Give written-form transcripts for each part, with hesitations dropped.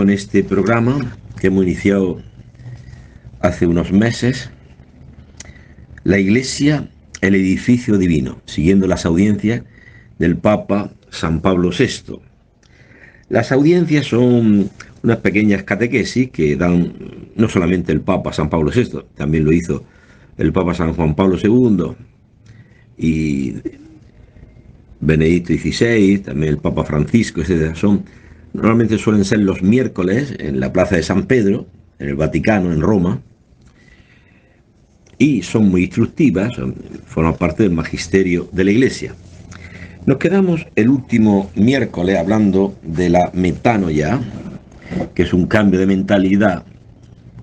con este programa que hemos iniciado hace unos meses, la Iglesia, el edificio divino, siguiendo las audiencias del Papa San Pablo VI. Las audiencias son unas pequeñas catequesis que dan no solamente el Papa San Pablo VI, también lo hizo el Papa San Juan Pablo II y Benedicto XVI, también el Papa Francisco, etc. Normalmente suelen ser los miércoles en la Plaza de San Pedro, en el Vaticano, en Roma, y son muy instructivas, forman parte del magisterio de la Iglesia. Nos quedamos el último miércoles hablando de la metanoia, que es un cambio de mentalidad,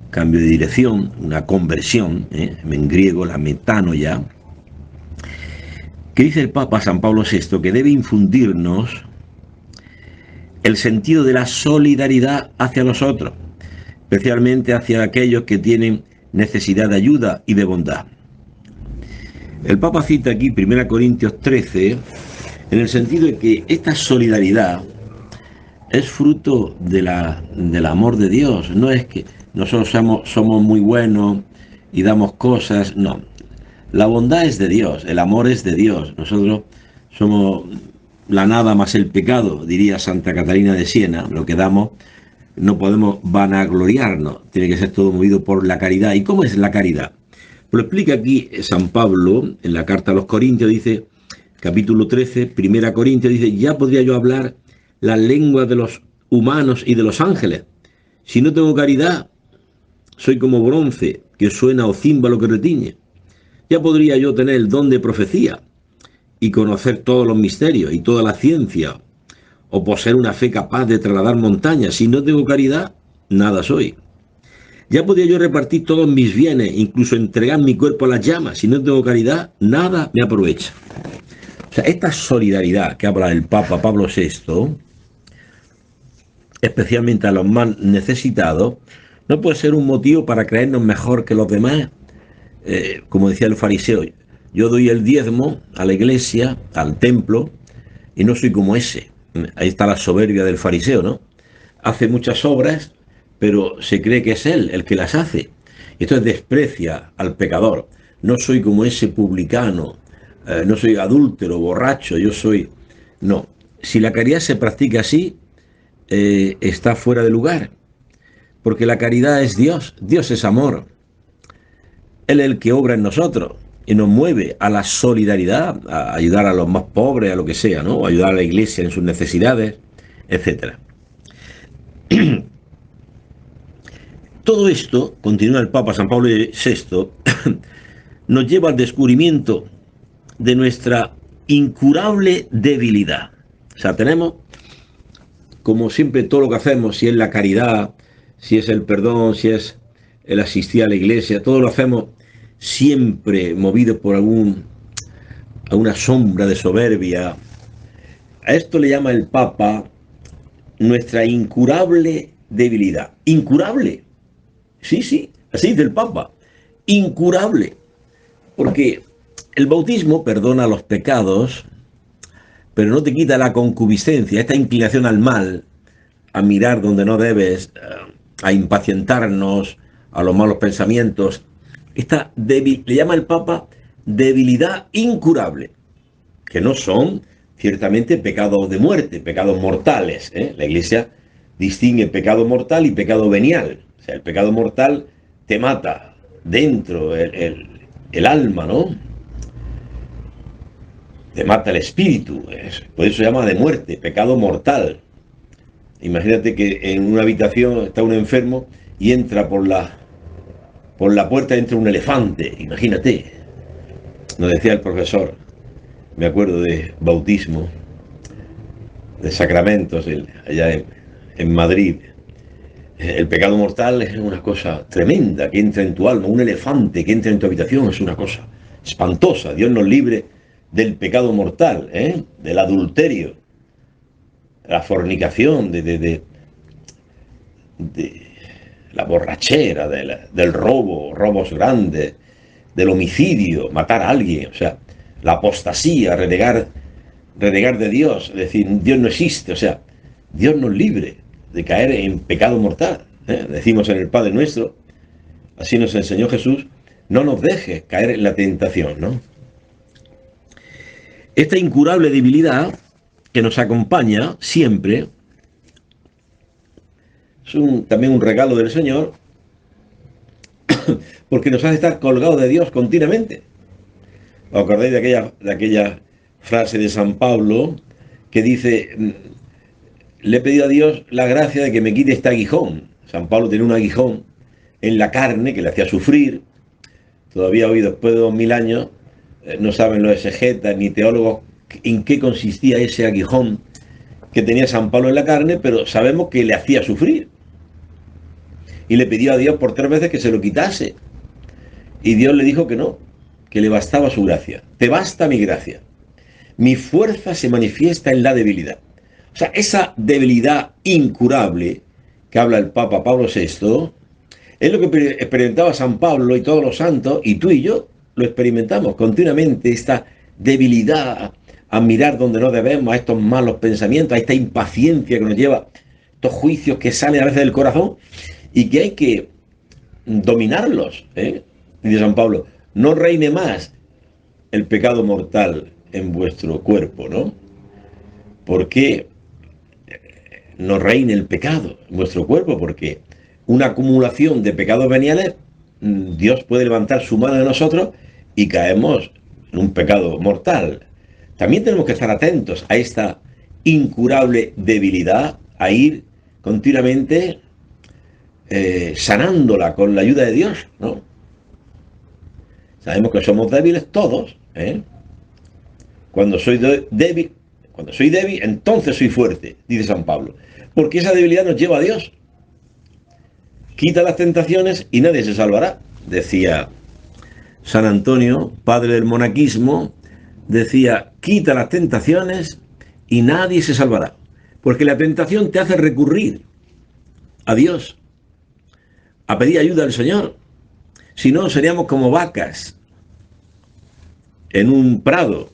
cambio de dirección, una conversión, en griego la metanoia, que dice el Papa San Pablo VI que debe infundirnos el sentido de la solidaridad hacia los otros, especialmente hacia aquellos que tienen necesidad de ayuda y de bondad. El Papa cita aquí 1 Corintios 13 en el sentido de que esta solidaridad es fruto del amor de Dios. No es que nosotros somos muy buenos y damos cosas, no. La bondad es de Dios, el amor es de Dios. Nosotros somos la nada más el pecado, diría Santa Catalina de Siena. Lo que damos no podemos vanagloriarnos, tiene que ser todo movido por la caridad. ¿Y cómo es la caridad? Lo explica aquí San Pablo en la carta a los Corintios, dice, capítulo 13, 1 Corintios, dice, ya podría yo hablar las lenguas de los humanos y de los ángeles. Si no tengo caridad, soy como bronce que suena o címbalo que retiñe. Ya podría yo tener el don de profecía y conocer todos los misterios y toda la ciencia, o poseer una fe capaz de trasladar montañas. Si no tengo caridad, nada soy. Ya podría yo repartir todos mis bienes, incluso entregar mi cuerpo a las llamas. Si no tengo caridad, nada me aprovecha. O sea, esta solidaridad que habla el Papa Pablo VI, especialmente a los más necesitados, no puede ser un motivo para creernos mejor que los demás. Como decía el fariseo, yo doy el diezmo a la iglesia, al templo, y no soy como ese. Ahí está la soberbia del fariseo, ¿no? Hace muchas obras, pero se cree que es él el que las hace. Y entonces desprecia al pecador. No soy como ese publicano, no soy adúltero, borracho, yo soy... No, si la caridad se practica así, está fuera de lugar. Porque la caridad es Dios, Dios es amor. Él es el que obra en nosotros y nos mueve a la solidaridad, a ayudar a los más pobres, a lo que sea, ¿no? O ayudar a la iglesia en sus necesidades, etc. Todo esto, continúa el Papa San Pablo VI, nos lleva al descubrimiento de nuestra incurable debilidad. O sea, tenemos, como siempre, todo lo que hacemos, si es la caridad, si es el perdón, si es el asistir a la iglesia, todo lo hacemos siempre movido por alguna sombra de soberbia. A esto le llama el Papa nuestra incurable debilidad. ¿Incurable? Sí, así dice el Papa. Incurable. Porque el bautismo perdona los pecados, pero no te quita la concupiscencia, esta inclinación al mal, a mirar donde no debes, a impacientarnos, a los malos pensamientos. Esta le llama el Papa debilidad incurable, que no son ciertamente pecados de muerte, pecados mortales. La Iglesia distingue pecado mortal y pecado venial. O sea, el pecado mortal te mata dentro el alma, ¿no? Te mata el espíritu. Por eso se llama de muerte, pecado mortal. Imagínate que en una habitación está un enfermo y entra por la puerta entra un elefante, imagínate. Nos decía el profesor, me acuerdo de bautismo, de sacramentos, allá en Madrid. El pecado mortal es una cosa tremenda que entra en tu alma, un elefante que entra en tu habitación es una cosa espantosa. Dios nos libre del pecado mortal, del adulterio, de la fornicación, de la borrachera, del robo, robos grandes, del homicidio, matar a alguien, o sea, la apostasía, renegar de Dios, es decir, Dios no existe, o sea, Dios nos libre. de caer en pecado mortal. Decimos en el Padre Nuestro, así nos enseñó Jesús, no nos dejes caer en la tentación, ¿no? Esta incurable debilidad que nos acompaña siempre es también un regalo del Señor, porque nos hace estar colgados de Dios continuamente. ¿Os acordáis de aquella frase de San Pablo que dice: le he pedido a Dios la gracia de que me quite este aguijón? San Pablo tenía un aguijón en la carne que le hacía sufrir. Todavía hoy, después de 2000 años, no saben los exegetas ni teólogos en qué consistía ese aguijón que tenía San Pablo en la carne, pero sabemos que le hacía sufrir. Y le pidió a Dios por 3 veces que se lo quitase. Y Dios le dijo que no, que le bastaba su gracia. Te basta mi gracia. Mi fuerza se manifiesta en la debilidad. O sea, esa debilidad incurable que habla el Papa Pablo VI, es lo que experimentaba San Pablo y todos los santos, y tú y yo lo experimentamos continuamente, esta debilidad a mirar donde no debemos, a estos malos pensamientos, a esta impaciencia que nos lleva, estos juicios que salen a veces del corazón y que hay que dominarlos. Dice San Pablo, no reine más el pecado mortal en vuestro cuerpo, ¿no? Porque no reine el pecado en vuestro cuerpo, porque una acumulación de pecados veniales, Dios puede levantar su mano de nosotros y caemos en un pecado mortal. También tenemos que estar atentos a esta incurable debilidad, a ir continuamente sanándola con la ayuda de Dios, ¿no? Sabemos que somos débiles todos, Cuando soy débil, entonces soy fuerte, dice San Pablo, porque esa debilidad nos lleva a Dios. Quita las tentaciones y nadie se salvará, decía San Antonio, padre del monaquismo, decía, quita las tentaciones y nadie se salvará, porque la tentación te hace recurrir a Dios, a pedir ayuda al Señor. Si no, seríamos como vacas en un prado.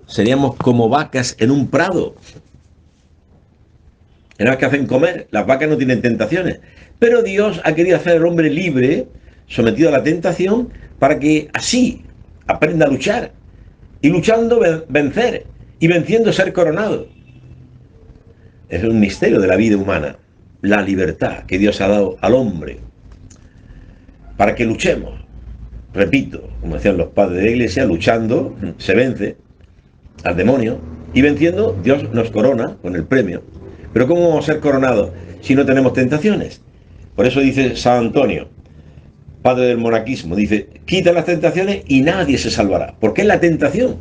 Seríamos como vacas en un prado. En las que hacen comer, las vacas no tienen tentaciones. Pero Dios ha querido hacer al hombre libre, sometido a la tentación, para que así aprenda a luchar. Y luchando vencer. Y venciendo ser coronado. Es un misterio de la vida humana. La libertad que Dios ha dado al hombre. Para que luchemos. Repito, como decían los padres de la Iglesia, luchando se vence al demonio. Y venciendo, Dios nos corona con el premio. Pero ¿cómo vamos a ser coronados si no tenemos tentaciones? Por eso dice San Antonio, padre del monaquismo, dice, quita las tentaciones y nadie se salvará. Porque es la tentación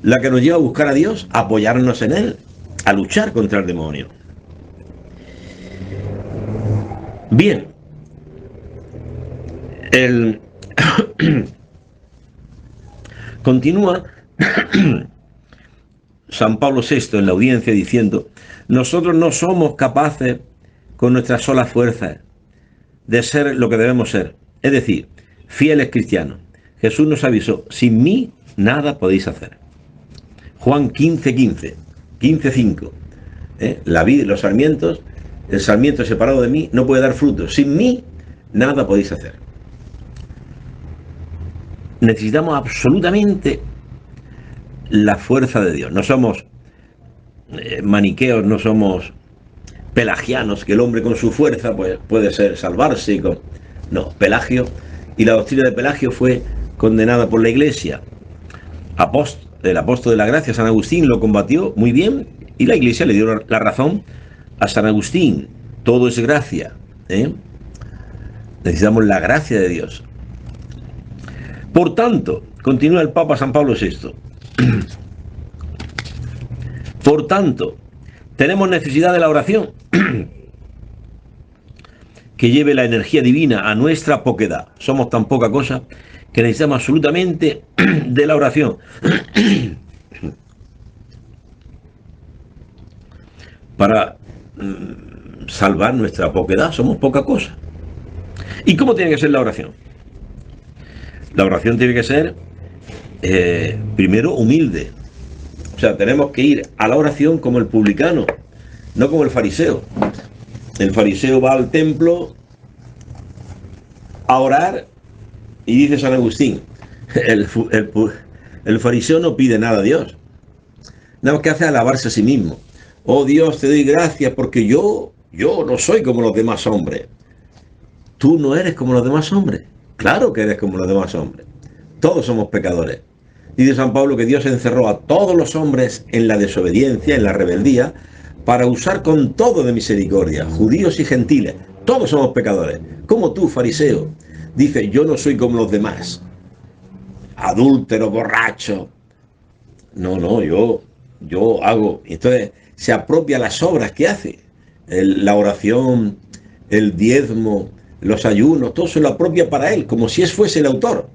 la que nos lleva a buscar a Dios, a apoyarnos en Él, a luchar contra el demonio. Bien, continúa San Pablo VI en la audiencia diciendo, nosotros no somos capaces con nuestras solas fuerzas de ser lo que debemos ser, es decir, fieles cristianos. Jesús nos avisó, sin mí nada podéis hacer. Juan 15:5. La vid y los sarmientos, el sarmiento separado de mí no puede dar fruto. Sin mí nada podéis hacer. Necesitamos absolutamente la fuerza de Dios. No somos maniqueos, no somos pelagianos, que el hombre con su fuerza pues, puede salvarse. No, Pelagio, y la doctrina de Pelagio fue condenada por la Iglesia. El apóstol de la gracia, San Agustín, lo combatió muy bien, y la Iglesia le dio la razón a San Agustín. Todo es gracia. Necesitamos la gracia de Dios. Por tanto, continúa el Papa San Pablo VI, por tanto, tenemos necesidad de la oración que lleve la energía divina a nuestra poquedad. Somos tan poca cosa que necesitamos absolutamente de la oración para salvar nuestra poquedad. Somos poca cosa. ¿Y cómo tiene que ser la oración? La oración tiene que ser primero humilde. O sea, tenemos que ir a la oración como el publicano, no como el fariseo. El fariseo va al templo a orar y dice San Agustín, el fariseo no pide nada a Dios. Nada más que hace alabarse a sí mismo. Oh Dios, te doy gracias porque yo no soy como los demás hombres. Tú no eres como los demás hombres. Claro que eres como los demás hombres. Todos somos pecadores. Dice San Pablo que Dios encerró a todos los hombres en la desobediencia, en la rebeldía, para usar con todo de misericordia, judíos y gentiles. Todos somos pecadores. Como tú, fariseo, dice, yo no soy como los demás. Adúltero, borracho. No, yo hago. Entonces se apropia las obras que hace. La oración, el diezmo, los ayunos, todo se lo apropia para él, como si él fuese el autor.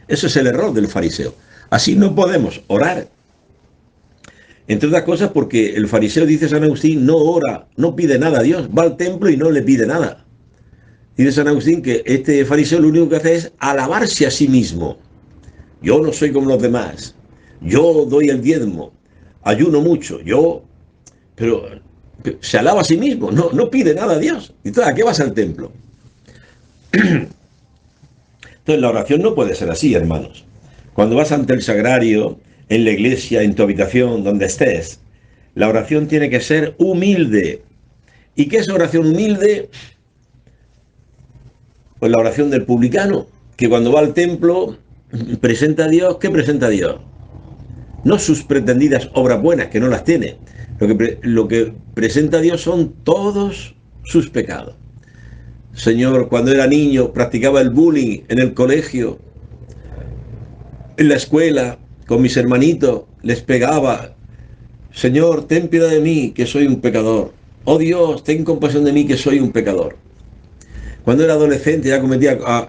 Eso es el error del fariseo. Así no podemos orar. Entre otras cosas porque el fariseo, dice San Agustín, no ora, no pide nada a Dios. Va al templo y no le pide nada. Dice San Agustín que este fariseo lo único que hace es alabarse a sí mismo. Yo no soy como los demás. Yo doy el diezmo. Ayuno mucho. Pero se alaba a sí mismo. No pide nada a Dios. Entonces, ¿a qué vas al templo? Entonces, la oración no puede ser así, hermanos. Cuando vas ante el sagrario, en la iglesia, en tu habitación, donde estés, la oración tiene que ser humilde. ¿Y qué es oración humilde? Pues la oración del publicano, que cuando va al templo presenta a Dios. ¿Qué presenta a Dios? No sus pretendidas obras buenas, que no las tiene. Lo que presenta a Dios son todos sus pecados. Señor, cuando era niño practicaba el bullying en el colegio, en la escuela, con mis hermanitos, les pegaba. Señor, ten piedad de mí, que soy un pecador. Oh Dios, ten compasión de mí, que soy un pecador. Cuando era adolescente ya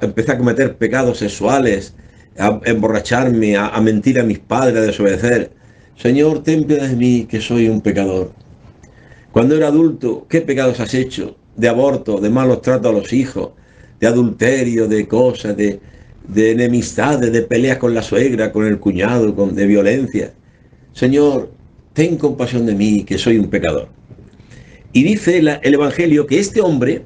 empecé a cometer pecados sexuales, a emborracharme, a mentir a mis padres, a desobedecer. Señor, ten piedad de mí, que soy un pecador. Cuando era adulto, ¿qué pecados has hecho? De aborto, de malos tratos a los hijos, de adulterio, de cosas, de enemistades, de peleas con la suegra, con el cuñado, de violencia. Señor, ten compasión de mí, que soy un pecador. Y dice el Evangelio que este hombre,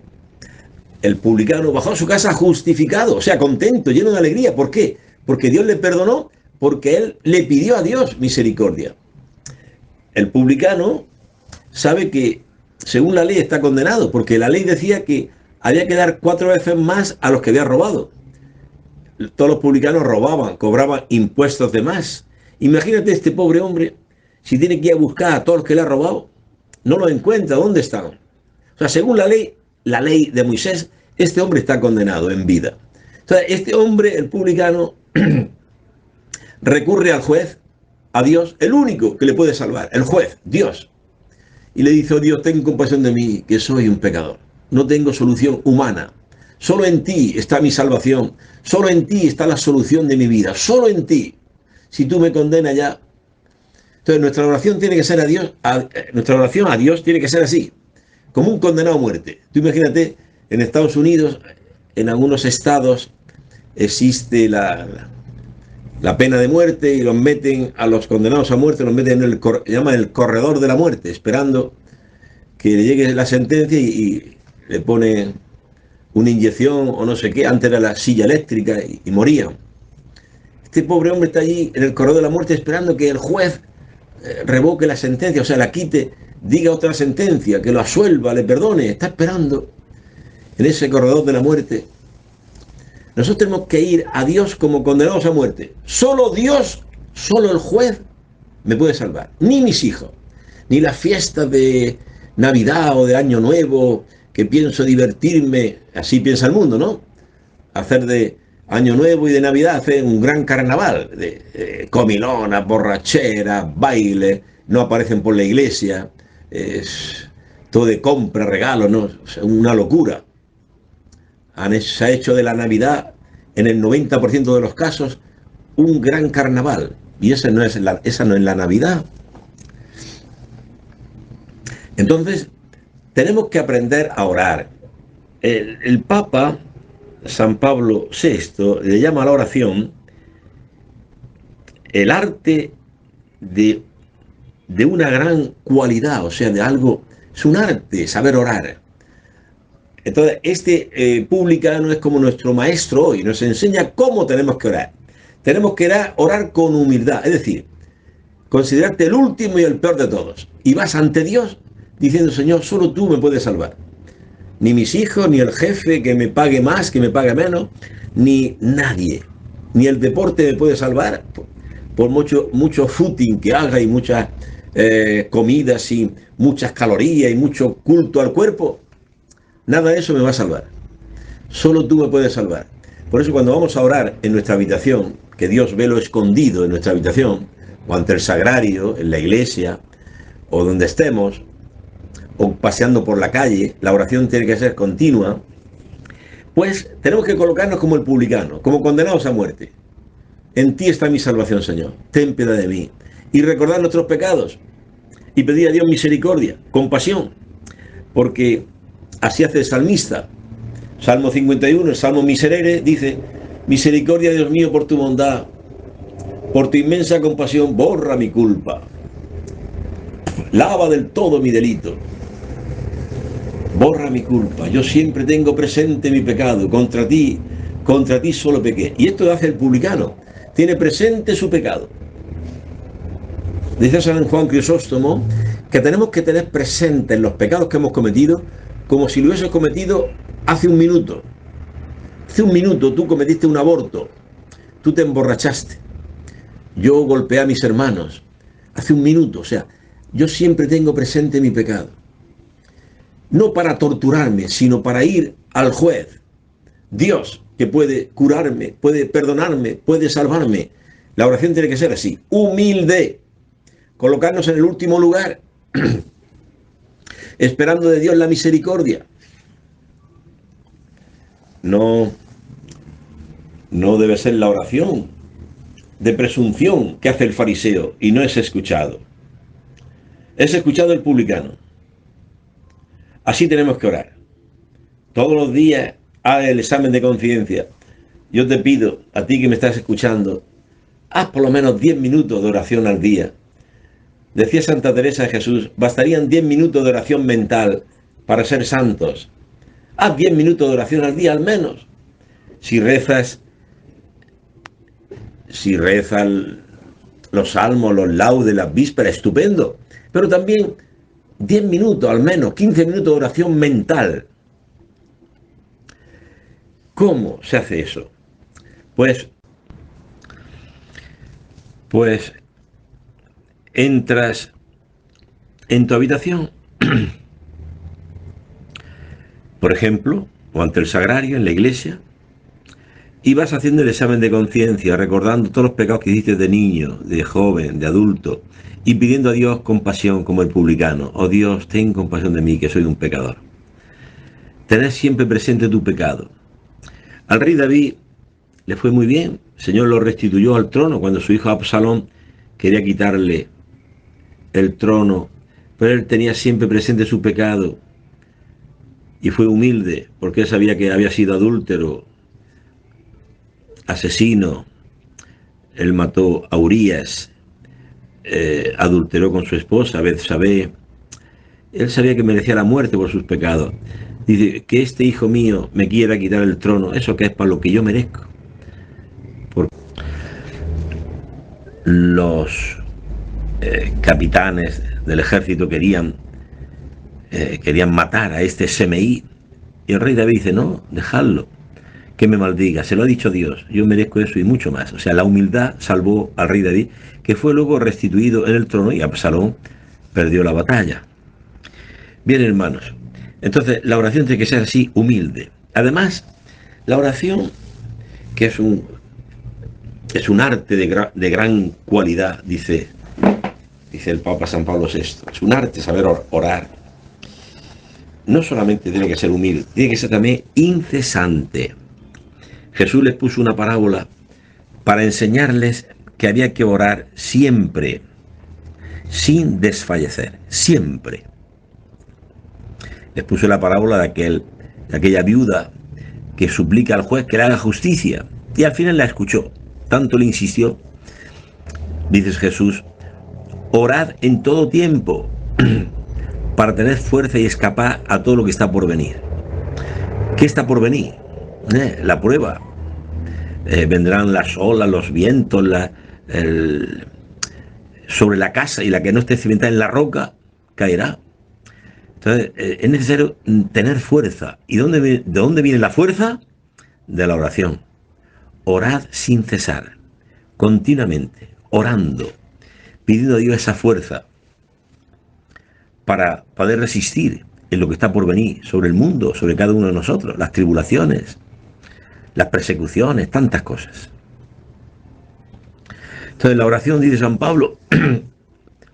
el publicano, bajó a su casa justificado, o sea, contento, lleno de alegría. ¿Por qué? Porque Dios le perdonó, porque él le pidió a Dios misericordia. El publicano sabe que, según la ley, está condenado, porque la ley decía que había que dar 4 veces más a los que había robado. Todos los publicanos robaban, cobraban impuestos de más. Imagínate este pobre hombre, si tiene que ir a buscar a todos los que le ha robado, no los encuentra. ¿Dónde están? O sea, según la ley de Moisés, este hombre está condenado en vida. Entonces, este hombre, el publicano, recurre al juez, a Dios, el único que le puede salvar, el juez, Dios. Y le dice, oh Dios, ten compasión de mí, que soy un pecador. No tengo solución humana. Solo en ti está mi salvación. Solo en ti está la solución de mi vida. Solo en ti. Si tú me condenas ya. Entonces nuestra oración tiene que ser a Dios. Nuestra oración a Dios tiene que ser así, como un condenado a muerte. Tú imagínate, en Estados Unidos, en algunos estados, existe la pena de muerte y los meten a los condenados a muerte, los meten en llaman el corredor de la muerte, esperando que le llegue la sentencia y le ponen una inyección o no sé qué. Antes era la silla eléctrica y morían. Este pobre hombre está allí en el corredor de la muerte esperando que el juez revoque la sentencia, o sea, la quite, diga otra sentencia, que lo absuelva, le perdone. Está esperando en ese corredor de la muerte. Nosotros tenemos que ir a Dios como condenados a muerte. Solo Dios, solo el juez me puede salvar. Ni mis hijos, ni las fiestas de Navidad o de Año Nuevo, que pienso divertirme, así piensa el mundo, ¿no? Hacer de Año Nuevo y de Navidad, hacer un gran carnaval, de comilonas, borracheras, baile, no aparecen por la iglesia, todo de compra, regalos, ¿no? O sea, una locura. Se ha hecho de la Navidad, en el 90% de los casos, un gran carnaval. Y esa no es la Navidad. Entonces, tenemos que aprender a orar. El Papa, San Pablo VI, le llama a la oración el arte de una gran cualidad, o sea, de algo, es un arte, saber orar. Entonces, este publicano es como nuestro maestro hoy, nos enseña cómo tenemos que orar. Tenemos que orar con humildad, es decir, considerarte el último y el peor de todos. Y vas ante Dios diciendo, Señor, solo tú me puedes salvar. Ni mis hijos, ni el jefe que me pague más, que me pague menos, ni nadie. Ni el deporte me puede salvar, por mucho footing que haga y muchas comidas y muchas calorías y mucho culto al cuerpo. Nada de eso me va a salvar. Solo tú me puedes salvar. Por eso cuando vamos a orar en nuestra habitación, que Dios ve lo escondido en nuestra habitación, o ante el sagrario, en la iglesia, o donde estemos, o paseando por la calle, la oración tiene que ser continua, pues tenemos que colocarnos como el publicano, como condenados a muerte. En ti está mi salvación, Señor. Ten piedad de mí. Y recordar nuestros pecados. Y pedir a Dios misericordia, compasión. Porque así hace el salmista. Salmo 51, el Salmo Miserere, dice, misericordia, Dios mío, por tu bondad, por tu inmensa compasión, borra mi culpa. Lava del todo mi delito. Borra mi culpa. Yo siempre tengo presente mi pecado. Contra ti solo pequé. Y esto hace el publicano. Tiene presente su pecado. Dice San Juan Crisóstomo que tenemos que tener presentes los pecados que hemos cometido como si lo hubieses cometido hace un minuto. Hace un minuto tú cometiste un aborto. Tú te emborrachaste. Yo golpeé a mis hermanos. Hace un minuto. O sea, yo siempre tengo presente mi pecado. No para torturarme, sino para ir al juez. Dios, que puede curarme, puede perdonarme, puede salvarme. La oración tiene que ser así, humilde. Colocarnos en el último lugar, esperando de Dios la misericordia. No debe ser la oración de presunción que hace el fariseo y no es escuchado. Es escuchado el publicano. Así tenemos que orar. Todos los días haz el examen de conciencia. Yo te pido, a ti que me estás escuchando, haz por lo menos 10 minutos de oración al día. Decía Santa Teresa de Jesús, bastarían 10 minutos de oración mental para ser santos. Haz 10 minutos de oración al día al menos. Si rezas los salmos, los laudes, las vísperas, estupendo. Pero también 10 minutos al menos, 15 minutos de oración mental. ¿Cómo se hace eso? Pues entras en tu habitación, por ejemplo, o ante el sagrario, en la iglesia, y vas haciendo el examen de conciencia, recordando todos los pecados que hiciste de niño, de joven, de adulto, y pidiendo a Dios compasión como el publicano. Oh Dios, ten compasión de mí, que soy un pecador. Tener siempre presente tu pecado. Al rey David le fue muy bien. El Señor lo restituyó al trono cuando su hijo Absalón quería quitarle el trono, pero él tenía siempre presente su pecado y fue humilde porque él sabía que había sido adúltero, asesino. Él mató a Urías, adulteró con su esposa Betsabé. Él sabía que merecía la muerte por sus pecados. Dice, que este hijo mío me quiera quitar el trono, eso que es para lo que yo merezco. Porque los capitanes del ejército querían matar a este Semeí, y el rey David dice, no, dejadlo, que me maldiga, se lo ha dicho Dios, yo merezco eso y mucho más. O sea, la humildad salvó al rey David, que fue luego restituido en el trono, y Absalón perdió la batalla. Bien, hermanos, entonces la oración tiene que ser así, humilde. Además, la oración, que es un arte de gran cualidad, dice el Papa San Pablo VI, es un arte saber orar. No solamente tiene que ser humilde, tiene que ser también incesante. Jesús les puso una parábola para enseñarles que había que orar siempre, sin desfallecer, siempre. Les puso la parábola de aquella viuda que suplica al juez que le haga justicia, y al final la escuchó. Tanto le insistió, dice Jesús, Orad en todo tiempo para tener fuerza y escapar a todo lo que está por venir. ¿Qué está por venir? La prueba. Vendrán las olas, los vientos, sobre la casa, y la que no esté cimentada en la roca caerá. Entonces, es necesario tener fuerza. ¿Y de dónde viene la fuerza? De la oración. Orad sin cesar, continuamente, orando, pidiendo a Dios esa fuerza para poder resistir en lo que está por venir, sobre el mundo, sobre cada uno de nosotros, las tribulaciones, las persecuciones, tantas cosas. Entonces, la oración, dice San Pablo,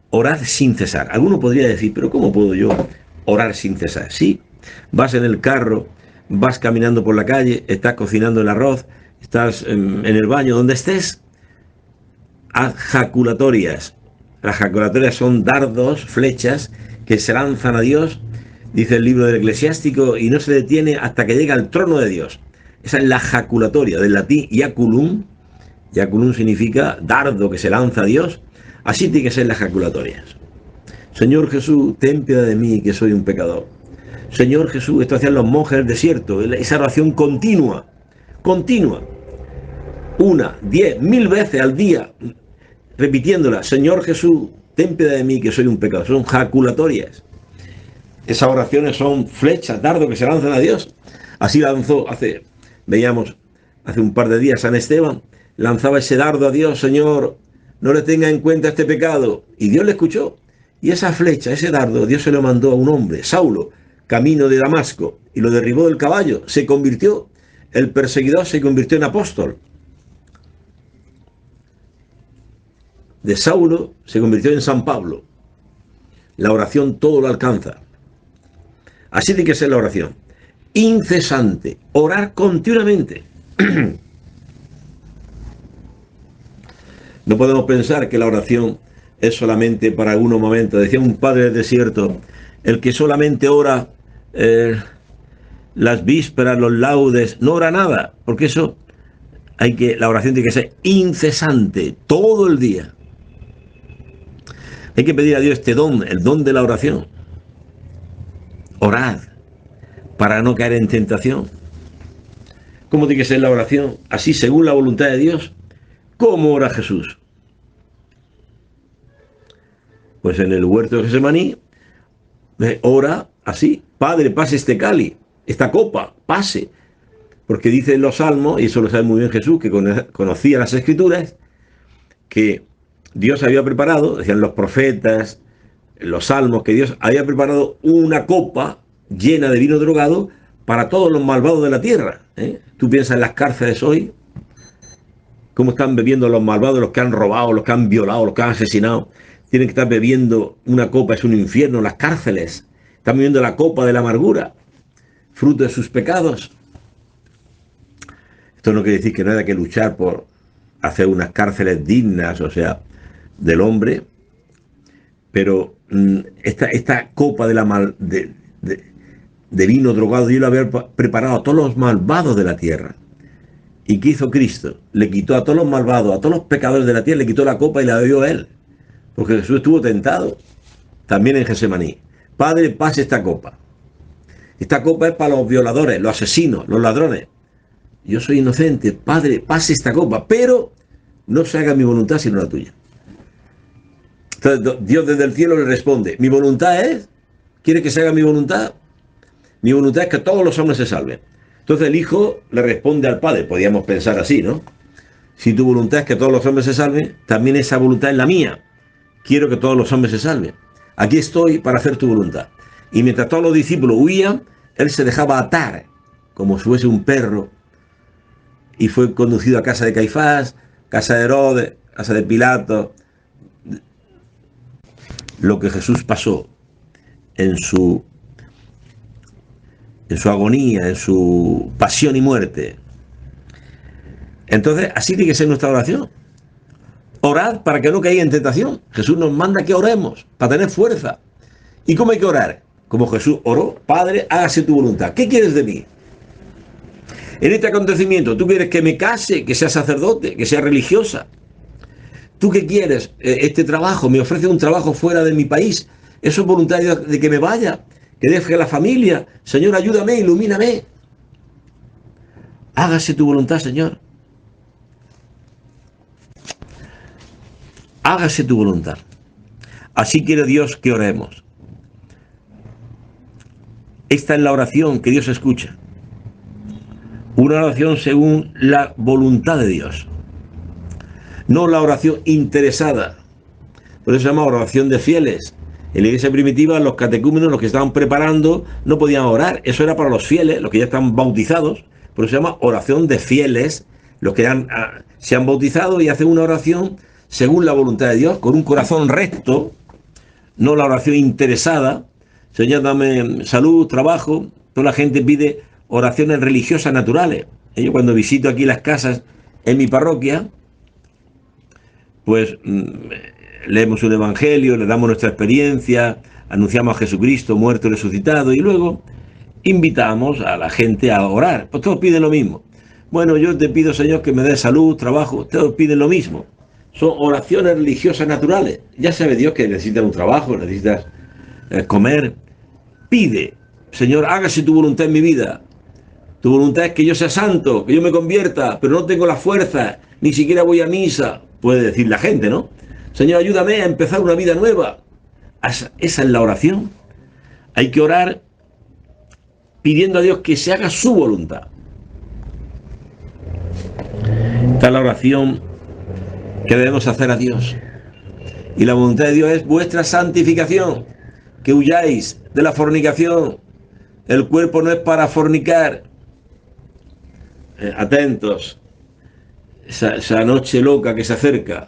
orad sin cesar. Alguno podría decir, pero ¿cómo puedo yo orar sin cesar? Sí, vas en el carro, vas caminando por la calle, estás cocinando el arroz, estás en el baño, donde estés, haz jaculatorias. Las jaculatorias son dardos, flechas, que se lanzan a Dios, dice el libro del Eclesiástico, y no se detiene hasta que llega al trono de Dios. Esa es la jaculatoria, del latín iaculum. Iaculum significa dardo que se lanza a Dios. Así tiene que ser las jaculatorias. Señor Jesús, ten piedad de mí, que soy un pecador. Señor Jesús, esto hacían los monjes del desierto, esa oración continua, 1, 10, 1000 veces al día, repitiéndola. Señor Jesús, ten piedad de mí, que soy un pecador. Son jaculatorias. Esas oraciones son flechas, dardos que se lanzan a Dios. Así lanzó, veíamos hace un par de días, San Esteban lanzaba ese dardo a Dios: Señor, no le tenga en cuenta este pecado. Y Dios le escuchó. Y esa flecha, ese dardo, Dios se lo mandó a un hombre, Saulo, camino de Damasco, y lo derribó del caballo. Se convirtió, el perseguidor se convirtió en apóstol. De Saulo se convirtió en San Pablo. La oración todo lo alcanza. Así tiene que ser la oración. Incesante, orar continuamente. No podemos pensar que la oración es solamente para algunos momentos. Decía un padre del desierto, el que solamente ora las vísperas, los laudes, no ora nada, porque eso la oración tiene que ser incesante, todo el día. Hay que pedir a Dios este don, el don de la oración. Orad para no caer en tentación. ¿Cómo tiene que ser la oración? Así, según la voluntad de Dios. ¿Cómo ora Jesús? Pues en el huerto de Getsemaní ora así: Padre, pase este cáliz, esta copa, pase. Porque dicen los salmos, y eso lo sabe muy bien Jesús, que conocía las escrituras, que Dios había preparado, decían los profetas, los salmos, que Dios había preparado una copa llena de vino drogado para todos los malvados de la tierra. Tú piensas en las cárceles hoy, cómo están bebiendo los malvados, los que han robado, los que han violado, los que han asesinado. Tienen que estar bebiendo una copa, es un infierno. Las cárceles están bebiendo la copa de la amargura, fruto de sus pecados. Esto no quiere decir que no haya que luchar por hacer unas cárceles dignas, o sea, del hombre, pero esta copa de vino drogado, Dios lo había preparado a todos los malvados de la tierra. ¿Y qué hizo Cristo? Le quitó a todos los malvados, a todos los pecadores de la tierra, le quitó la copa y la bebió él. Porque Jesús estuvo tentado también en Getsemaní. Padre, pase esta copa. Esta copa es para los violadores, los asesinos, los ladrones. Yo soy inocente. Padre, pase esta copa, pero no se haga mi voluntad sino la tuya. Entonces Dios desde el cielo le responde: mi voluntad es, ¿quiere que se haga mi voluntad? Mi voluntad es que todos los hombres se salven. Entonces el Hijo le responde al Padre. Podríamos pensar así, ¿no? Si tu voluntad es que todos los hombres se salven, también esa voluntad es la mía. Quiero que todos los hombres se salven. Aquí estoy para hacer tu voluntad. Y mientras todos los discípulos huían, él se dejaba atar como si fuese un perro, y fue conducido a casa de Caifás, casa de Herodes, casa de Pilato. Lo que Jesús pasó en su agonía, en su pasión y muerte. Entonces, así tiene que ser nuestra oración. Orad para que no caiga en tentación. Jesús nos manda que oremos para tener fuerza. ¿Y cómo hay que orar? Como Jesús oró: Padre, hágase tu voluntad. ¿Qué quieres de mí? En este acontecimiento, ¿tú quieres que me case, que sea sacerdote, que sea religiosa? ¿tú qué quieres? Este trabajo, me ofrece un trabajo fuera de mi país. ¿Eso es voluntad de Dios de que me vaya? Que deje la familia. Señor, ayúdame, ilumíname. Hágase tu voluntad, Señor. Hágase tu voluntad. Así quiere Dios que oremos. Esta es la oración que Dios escucha. Una oración según la voluntad de Dios. No la oración interesada. Por eso se llama oración de fieles. En la iglesia primitiva, los catecúmenos, los que estaban preparando, no podían orar. Eso era para los fieles, los que ya están bautizados. Por eso se llama oración de fieles. Los que se han bautizado y hacen una oración según la voluntad de Dios, con un corazón recto, no la oración interesada. Señor, dame salud, trabajo. Toda la gente pide oraciones religiosas naturales. Yo cuando visito aquí las casas en mi parroquia, pues leemos un evangelio, le damos nuestra experiencia, anunciamos a Jesucristo muerto y resucitado, y luego invitamos a la gente a orar. Pues todos piden lo mismo. Bueno, yo te pido, Señor, que me des salud, trabajo. Todos piden lo mismo. Son oraciones religiosas naturales. Ya sabe Dios que necesitas un trabajo, necesitas comer. Pide, Señor, hágase tu voluntad en mi vida. Tu voluntad es que yo sea santo, que yo me convierta, pero no tengo la fuerza, ni siquiera voy a misa. Puede decir la gente, ¿no? Señor, ayúdame a empezar una vida nueva. Esa es la oración. Hay que orar pidiendo a Dios que se haga su voluntad. Esta es la oración que debemos hacer a Dios. Y la voluntad de Dios es vuestra santificación, que huyáis de la fornicación. El cuerpo no es para fornicar. Atentos, esa noche loca que se acerca,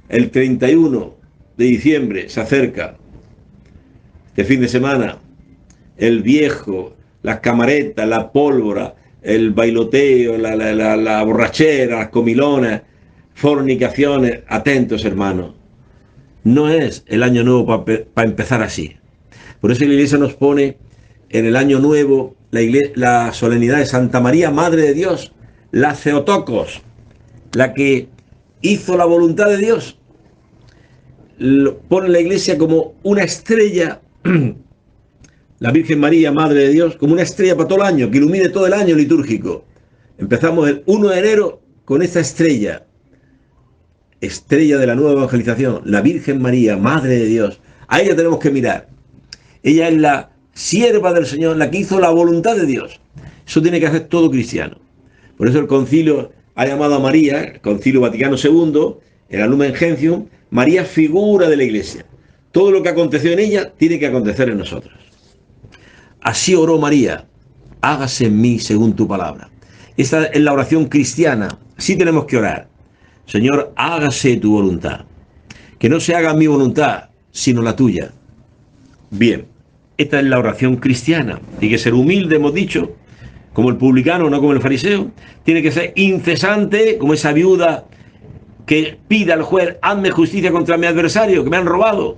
el 31 de diciembre se acerca, este fin de semana, el viejo, las camaretas, la pólvora, el bailoteo, la borrachera, las comilonas, fornicaciones. Atentos, hermanos, no es el año nuevo para empezar así. Por eso la iglesia nos pone en el año nuevo la solemnidad de Santa María, Madre de Dios, la Theotokos, la que hizo la voluntad de Dios. Pone la iglesia como una estrella, la Virgen María, Madre de Dios, como una estrella para todo el año, que ilumine todo el año litúrgico. Empezamos el 1 de enero con esta estrella de la nueva evangelización, la Virgen María, Madre de Dios. A ella tenemos que mirar. Ella es la sierva del Señor, la que hizo la voluntad de Dios. Eso tiene que hacer todo cristiano. Por eso el concilio ha llamado a María, el concilio Vaticano II, el Lumen Gentium, María figura de la iglesia. Todo lo que aconteció en ella tiene que acontecer en nosotros. Así oró María, hágase en mí según tu palabra. Esta es la oración cristiana. Así tenemos que orar. Señor, hágase tu voluntad. Que no se haga mi voluntad, sino la tuya. Bien, esta es la oración cristiana. Tiene que ser humilde, hemos dicho, como el publicano, no como el fariseo. Tiene que ser incesante, como esa viuda que pide al juez, hazme justicia contra mi adversario, que me han robado.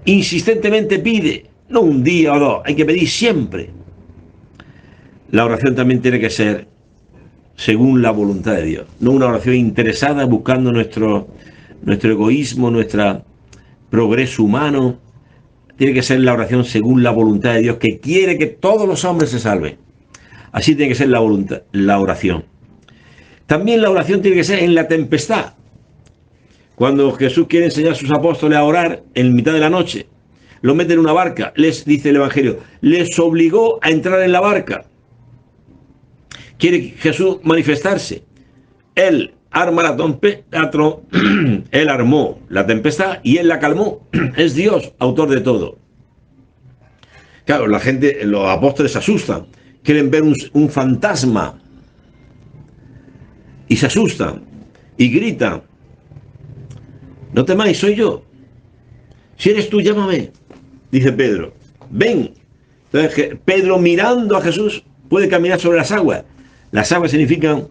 Insistentemente pide, no un día o dos, hay que pedir siempre. La oración también tiene que ser según la voluntad de Dios, no una oración interesada buscando nuestro egoísmo, nuestro progreso humano. Tiene que ser la oración según la voluntad de Dios, que quiere que todos los hombres se salven. Así tiene que ser la oración. También la oración tiene que ser en la tempestad. Cuando Jesús quiere enseñar a sus apóstoles a orar en mitad de la noche, los mete en una barca, les dice el Evangelio, les obligó a entrar en la barca. Quiere Jesús manifestarse. Él él armó la tempestad y él la calmó. Es Dios, autor de todo. Claro, la gente, los apóstoles se asustan, quieren ver un fantasma y se asustan y gritan, no temáis, soy yo. Si eres tú, llámame, dice Pedro. Ven. Entonces Pedro, mirando a Jesús, puede caminar sobre las aguas. Las aguas significan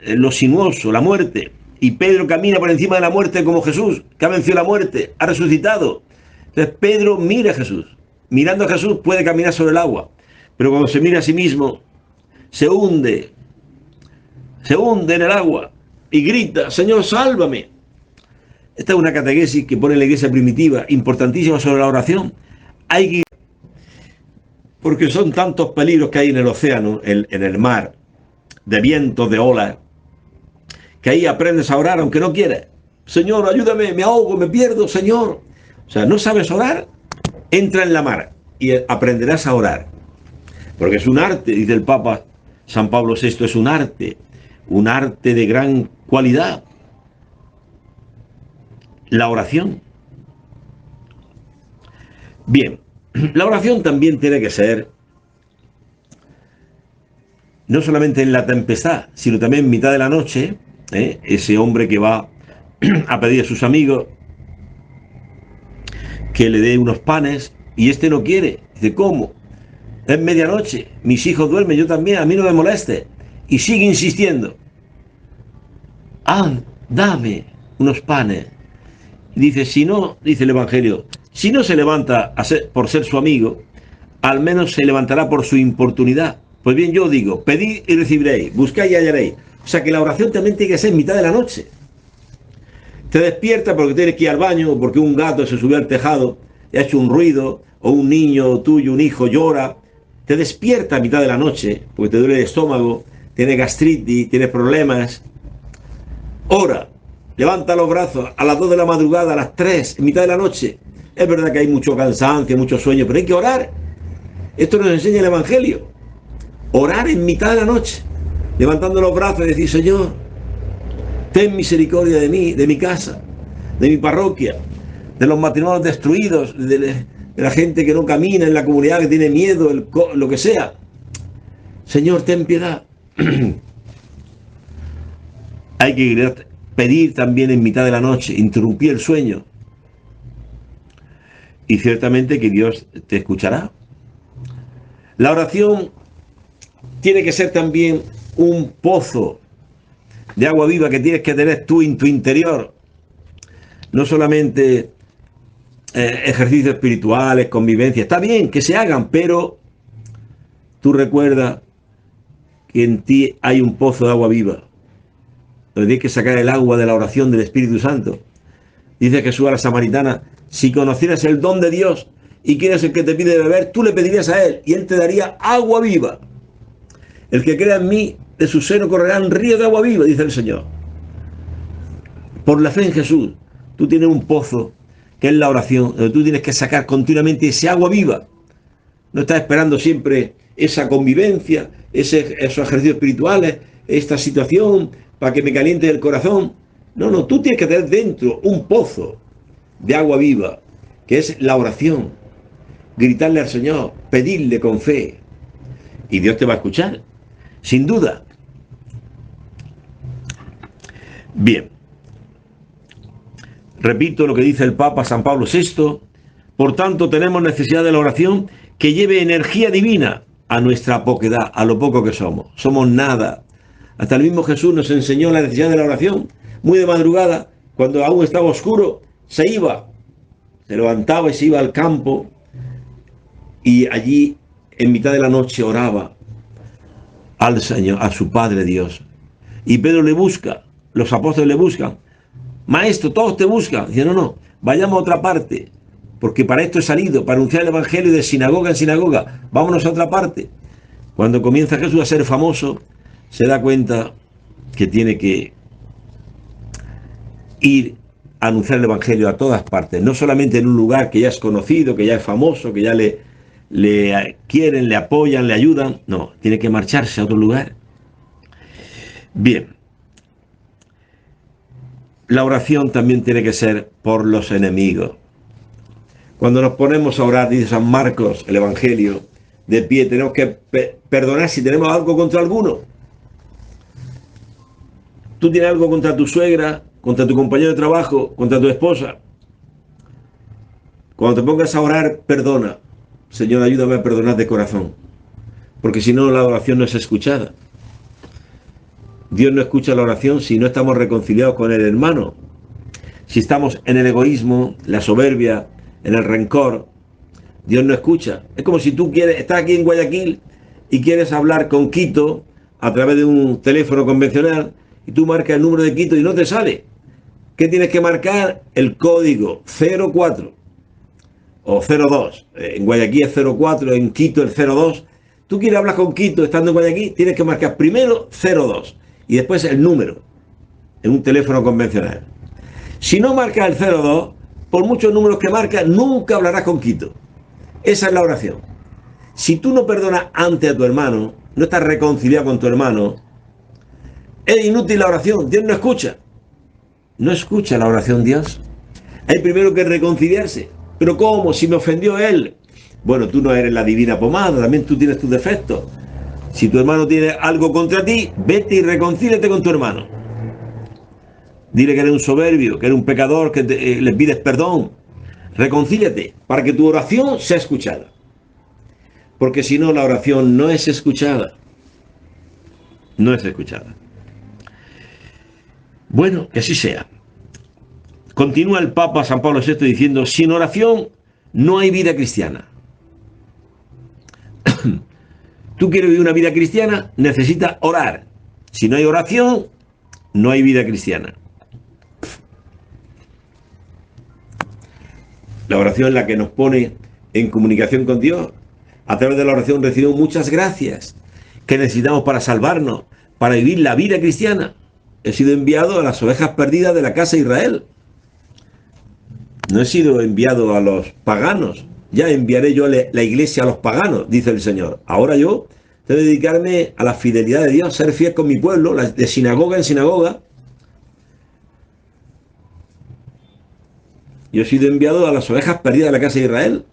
lo sinuoso, la muerte. Y Pedro camina por encima de la muerte como Jesús, que ha vencido la muerte, ha resucitado. Entonces Pedro mira a Jesús. Mirando a Jesús puede caminar sobre el agua. Pero cuando se mira a sí mismo, se hunde en el agua y grita, Señor, sálvame. Esta es una catequesis que pone la iglesia primitiva, importantísima sobre la oración. Hay que... Porque son tantos peligros que hay en el océano, en el mar, de vientos, de olas, que ahí aprendes a orar aunque no quieras. Señor, ayúdame, me ahogo, me pierdo, Señor. O sea, no sabes orar, entra en la mar y aprenderás a orar. Porque es un arte, dice el Papa San Pablo VI, es un arte de gran cualidad. La oración. Bien, la oración también tiene que ser no solamente en la tempestad, sino también en mitad de la noche, ese hombre que va a pedir a sus amigos que le dé unos panes y este no quiere. Dice, ¿cómo? Es medianoche, mis hijos duermen, yo también, a mí no me moleste. Y sigue insistiendo. Dame unos panes. Y dice, si no, dice el Evangelio, si no se levanta por ser su amigo, al menos se levantará por su importunidad. Pues bien, yo digo, pedid y recibiréis, buscáis y hallaréis. O sea que la oración también tiene que ser en mitad de la noche. Te despierta porque tienes que ir al baño, o porque un gato se subió al tejado y ha hecho un ruido, o un niño tuyo, un hijo llora. Te despierta a mitad de la noche porque te duele el estómago, tienes gastritis, tienes problemas. Ora, levanta los brazos a las 2 de la madrugada, a las 3, en mitad de la noche. Es verdad que hay mucho cansancio, mucho sueño, pero hay que orar. Esto nos enseña el Evangelio. Orar en mitad de la noche, levantando los brazos y decir, Señor, ten misericordia de mí, de mi casa, de mi parroquia, de los matrimonios destruidos, de la gente que no camina en la comunidad, que tiene miedo, lo que sea. Señor, ten piedad. Hay que pedir también en mitad de la noche, interrumpir el sueño. Y ciertamente que Dios te escuchará. La oración tiene que ser también un pozo de agua viva que tienes que tener tú en tu interior. No solamente ejercicios espirituales, convivencia. Está bien que se hagan, pero tú recuerda que en ti hay un pozo de agua viva, donde tienes que sacar el agua de la oración del Espíritu Santo. Dice Jesús a la samaritana, si conocieras el don de Dios y quién es el que te pide beber, tú le pedirías a Él y Él te daría agua viva. El que crea en mí, de su seno correrán ríos de agua viva, dice el Señor. Por la fe en Jesús, tú tienes un pozo, que es la oración, donde tú tienes que sacar continuamente ese agua viva. No estás esperando siempre esa convivencia, esos ejercicios espirituales, esta situación, para que me caliente el corazón. No, tú tienes que tener dentro un pozo de agua viva, que es la oración. Gritarle al Señor, pedirle con fe. Y Dios te va a escuchar, sin duda. Bien. Repito lo que dice el Papa San Pablo VI. Por tanto, tenemos necesidad de la oración que lleve energía divina a nuestra poquedad, a lo poco que somos. Somos nada. Hasta el mismo Jesús nos enseñó la necesidad de la oración. Muy de madrugada, cuando aún estaba oscuro, se iba. Se levantaba y se iba al campo. Y allí, en mitad de la noche, oraba al Señor, a su Padre Dios. Y Pedro le busca, los apóstoles le buscan. Maestro, todos te buscan. Dice, no, vayamos a otra parte, porque para esto he salido, para anunciar el Evangelio de sinagoga en sinagoga. Vámonos a otra parte. Cuando comienza Jesús a ser famoso, se da cuenta que tiene que ir a anunciar el Evangelio a todas partes, no solamente en un lugar que ya es conocido, que ya es famoso, que ya le quieren, le apoyan, le ayudan. No, tiene que marcharse a otro lugar. Bien. La oración también tiene que ser por los enemigos. Cuando nos ponemos a orar, dice San Marcos, el Evangelio, de pie, tenemos que perdonar si tenemos algo contra alguno. Tú tienes algo contra tu suegra, contra tu compañero de trabajo, contra tu esposa. Cuando te pongas a orar, perdona. Señor, ayúdame a perdonar de corazón. Porque si no, la oración no es escuchada. Dios no escucha la oración si no estamos reconciliados con el hermano. Si estamos en el egoísmo, la soberbia, en el rencor, Dios no escucha. Es como si tú estás aquí en Guayaquil y quieres hablar con Quito a través de un teléfono convencional y tú marcas el número de Quito y no te sale. ¿Qué tienes que marcar? El código 04 o 02. En Guayaquil es 04, en Quito el 02. Tú quieres hablar con Quito estando en Guayaquil, tienes que marcar primero 02 y después el número en un teléfono convencional. Si no marcas el 02, por muchos números que marcas, nunca hablarás con Quito. Esa es la oración. Si tú no perdonas antes a tu hermano, no estás reconciliado con tu hermano, es inútil la oración. Dios no escucha. No escucha la oración Dios. Hay primero que reconciliarse. ¿Pero cómo? Si me ofendió él. Bueno, tú no eres la divina pomada, también tú tienes tus defectos. Si tu hermano tiene algo contra ti, vete y reconcíliate con tu hermano. Dile que eres un soberbio, que eres un pecador, que le pides perdón. Reconcíliate para que tu oración sea escuchada. Porque si no, la oración no es escuchada. No es escuchada. Bueno, que así sea. Continúa el Papa San Pablo VI diciendo, sin oración no hay vida cristiana. Tú quieres vivir una vida cristiana, necesitas orar. Si no hay oración, no hay vida cristiana. La oración es la que nos pone en comunicación con Dios. A través de la oración recibimos muchas gracias que necesitamos para salvarnos, para vivir la vida cristiana. He sido enviado a las ovejas perdidas de la casa de Israel. No he sido enviado a los paganos. Ya enviaré yo la iglesia a los paganos, dice el Señor. Ahora yo tengo que dedicarme a la fidelidad de Dios, ser fiel con mi pueblo, de sinagoga en sinagoga. Yo he sido enviado a las ovejas perdidas de la casa de Israel.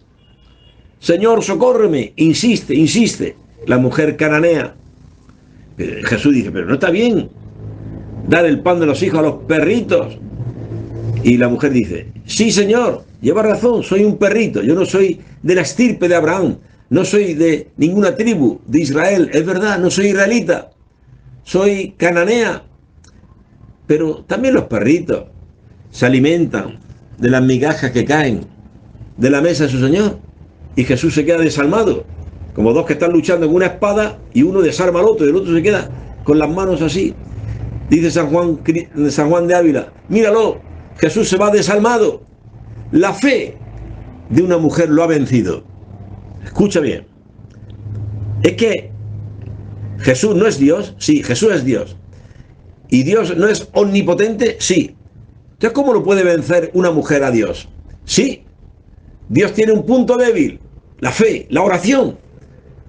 Señor, socórreme. Insiste, insiste. La mujer cananea. Jesús dice, pero no está bien dar el pan de los hijos a los perritos. Y la mujer dice, sí, Señor, lleva razón, soy un perrito. Yo no soy de la estirpe de Abraham. No soy de ninguna tribu de Israel. Es verdad, no soy israelita. Soy cananea. Pero también los perritos se alimentan de las migajas que caen de la mesa de su Señor. Y Jesús se queda desalmado, como dos que están luchando con una espada y uno desarma al otro y el otro se queda con las manos así. Dice San Juan de Ávila, míralo, Jesús se va desalmado. La fe de una mujer lo ha vencido. Escucha bien. Es que Jesús no es Dios. Sí, Jesús es Dios. ¿Y Dios no es omnipotente? Sí. Entonces, ¿cómo lo puede vencer una mujer a Dios? Sí. Dios tiene un punto débil, la fe, la oración.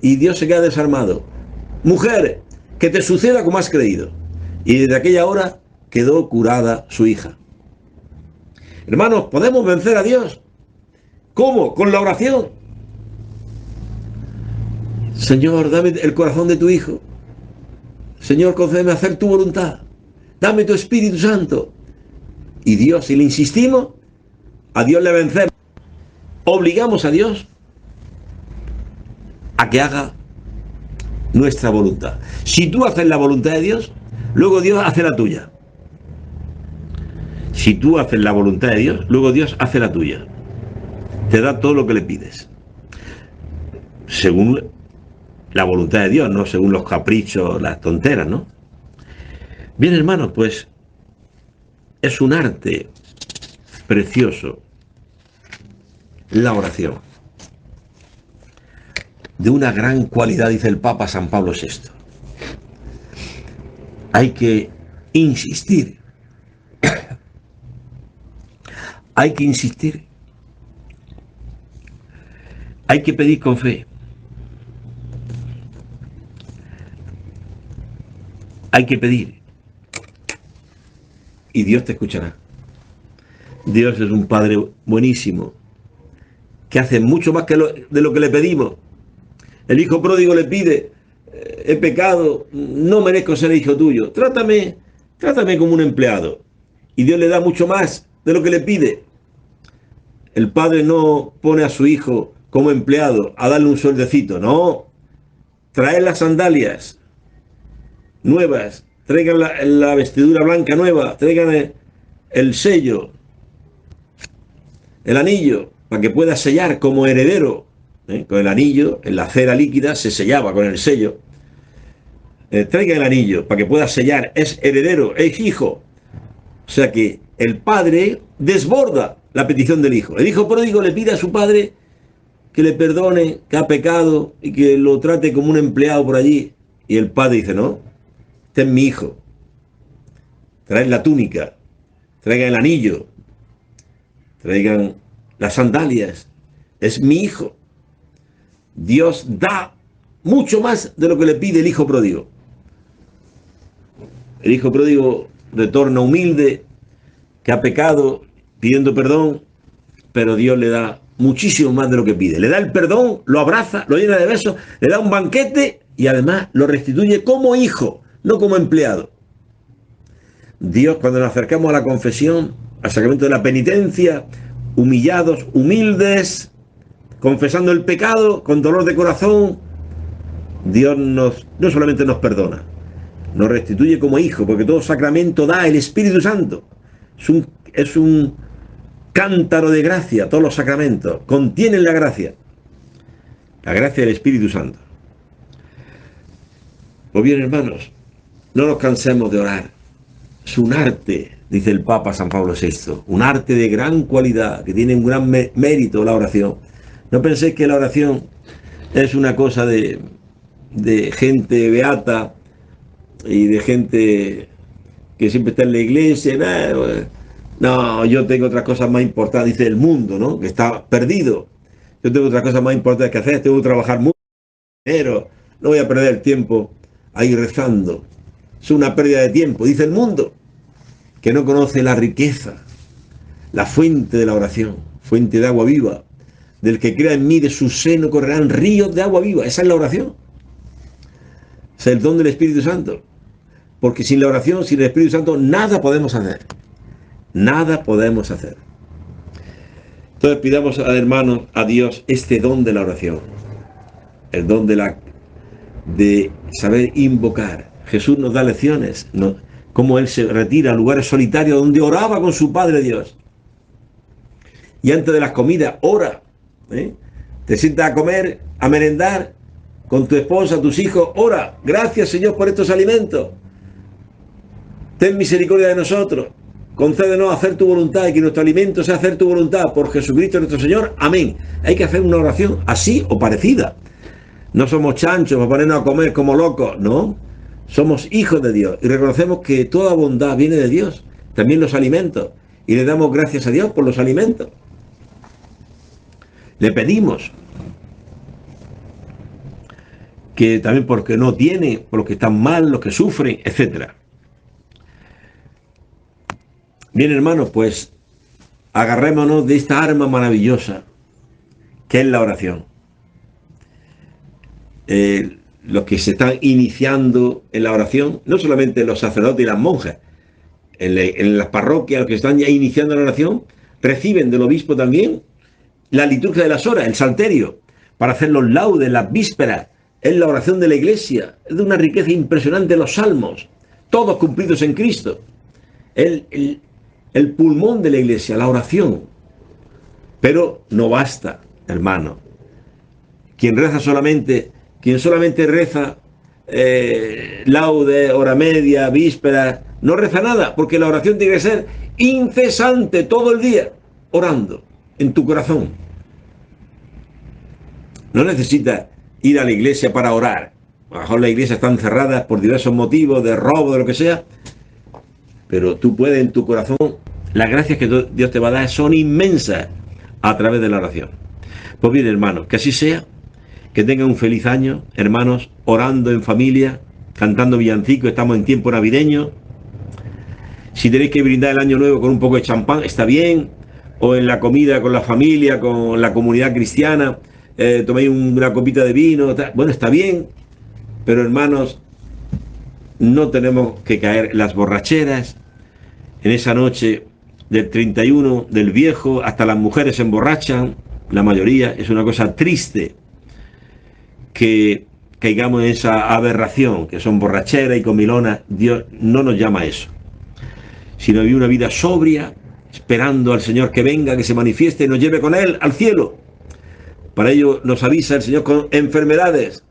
Y Dios se queda desarmado. Mujer, que te suceda como has creído. Y desde aquella hora quedó curada su hija. Hermanos, ¿podemos vencer a Dios? ¿Cómo? Con la oración. Señor, dame el corazón de tu hijo. Señor, concédeme hacer tu voluntad. Dame tu Espíritu Santo. Y Dios, si le insistimos, a Dios le vencemos. Obligamos a Dios a que haga nuestra voluntad. Si tú haces la voluntad de Dios, luego Dios hace la tuya. Si tú haces la voluntad de Dios, luego Dios hace la tuya. Te da todo lo que le pides. Según la voluntad de Dios, no según los caprichos, las tonteras, ¿no? Bien, hermanos, pues es un arte precioso la oración. De una gran cualidad, dice el Papa San Pablo VI. Hay que insistir. Hay que insistir. Hay que pedir con fe. Hay que pedir. Y Dios te escuchará. Dios es un Padre buenísimo, que hace mucho más de lo que le pedimos. El hijo pródigo le pide, he pecado, no merezco ser hijo tuyo, trátame como un empleado. Y Dios le da mucho más de lo que le pide. El padre no pone a su hijo como empleado a darle un sueldecito, no. Trae las sandalias nuevas, traigan la vestidura blanca nueva, traigan el sello, el anillo, para que pueda sellar como heredero. Con el anillo, en la cera líquida, se sellaba con el sello. Traiga el anillo para que pueda sellar, es heredero, es hijo. O sea que el padre desborda la petición del hijo. El hijo pródigo le pide a su padre que le perdone, que ha pecado y que lo trate como un empleado por allí. Y el padre dice, no, este es mi hijo. Traen la túnica, traigan el anillo, traigan las sandalias. Es mi hijo. Dios da mucho más de lo que le pide el hijo pródigo. El hijo pródigo retorna humilde, que ha pecado, pidiendo perdón, pero Dios le da muchísimo más de lo que pide. Le da el perdón, lo abraza, lo llena de besos, le da un banquete y además lo restituye como hijo, no como empleado. Dios, cuando nos acercamos a la confesión, al sacramento de la penitencia, humillados, humildes, confesando el pecado, con dolor de corazón, Dios no solamente nos nos restituye como hijo, porque todo sacramento da el Espíritu Santo. Es un cántaro de gracia, todos los sacramentos contienen la gracia del Espíritu Santo. Pues bien, hermanos, no nos cansemos de orar. Es un arte, dice el Papa San Pablo VI, un arte de gran cualidad, que tiene un gran mérito la oración. No penséis que la oración es una cosa de gente beata y de gente que siempre está en la iglesia. No, yo tengo otras cosas más importantes, dice el mundo, ¿no? Que está perdido. Yo tengo otras cosas más importantes que hacer, tengo que trabajar mucho dinero, no voy a perder el tiempo ahí rezando. Es una pérdida de tiempo, dice el mundo, que no conoce la riqueza, la fuente de la oración, fuente de agua viva. Del que crea en mí, de su seno correrán ríos de agua viva. Esa es la oración. Es el don del Espíritu Santo. Porque sin la oración, sin el Espíritu Santo, nada podemos hacer. Nada podemos hacer. Entonces pidamos, hermanos, a Dios este don de la oración. El don de saber invocar. Jesús nos da lecciones, cómo Él se retira a lugares solitarios donde oraba con su Padre Dios. Y antes de las comidas, ora. Te sientas a comer, a merendar con tu esposa, tus hijos, ora. Gracias, Señor, por estos alimentos. Ten misericordia de nosotros. Concédenos hacer tu voluntad y que nuestro alimento sea hacer tu voluntad por Jesucristo nuestro Señor. Amén. Hay que hacer una oración así o parecida. No somos chanchos para ponernos a comer como locos, no. Somos hijos de Dios y reconocemos que toda bondad viene de Dios, también los alimentos, y le damos gracias a Dios por los alimentos. Le pedimos que también porque no tiene, por los que están mal, los que sufren, etc. Bien, hermanos, pues agarrémonos de esta arma maravillosa que es la oración. Los que se están iniciando en la oración, no solamente los sacerdotes y las monjas, en las parroquias, los que están ya iniciando la oración, reciben del obispo también la liturgia de las horas, el salterio, para hacer los laudes, las vísperas. Es la oración de la iglesia, es de una riqueza impresionante los salmos, todos cumplidos en Cristo. El pulmón de la iglesia, la oración. Pero no basta, hermano. Quien solamente reza laude, hora media, víspera, no reza nada, porque la oración tiene que ser incesante todo el día, orando en tu corazón. No necesitas ir a la iglesia para orar. A lo mejor las iglesias están cerradas por diversos motivos, de robo, de lo que sea, pero tú puedes en tu corazón, las gracias que Dios te va a dar son inmensas a través de la oración. Pues bien, hermanos, que así sea. Que tengan un feliz año, hermanos, orando en familia, cantando villancicos, estamos en tiempo navideño. Si tenéis que brindar el año nuevo con un poco de champán, está bien. O en la comida con la familia, con la comunidad cristiana, toméis una copita de vino, bueno, está bien. Pero hermanos, no tenemos que caer en las borracheras. En esa noche del 31 del viejo, hasta las mujeres se emborrachan, la mayoría. Es una cosa triste que caigamos en esa aberración, que son borracheras y comilonas. Dios no nos llama a eso, sino vivir una vida sobria, esperando al Señor que venga, que se manifieste y nos lleve con Él al cielo. Para ello nos avisa el Señor con enfermedades.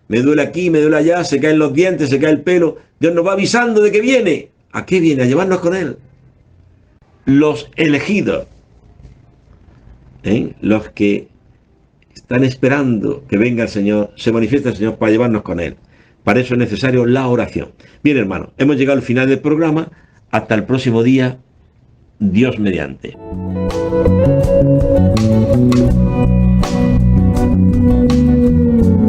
Me duele aquí, me duele allá, se caen los dientes, se cae el pelo. Dios nos va avisando de que viene. ¿A qué viene? A llevarnos con Él. los elegidos, los que están esperando que venga el Señor, se manifiesta el Señor para llevarnos con Él. Para eso es necesario la oración. Bien, hermanos, hemos llegado al final del programa. Hasta el próximo día, Dios mediante.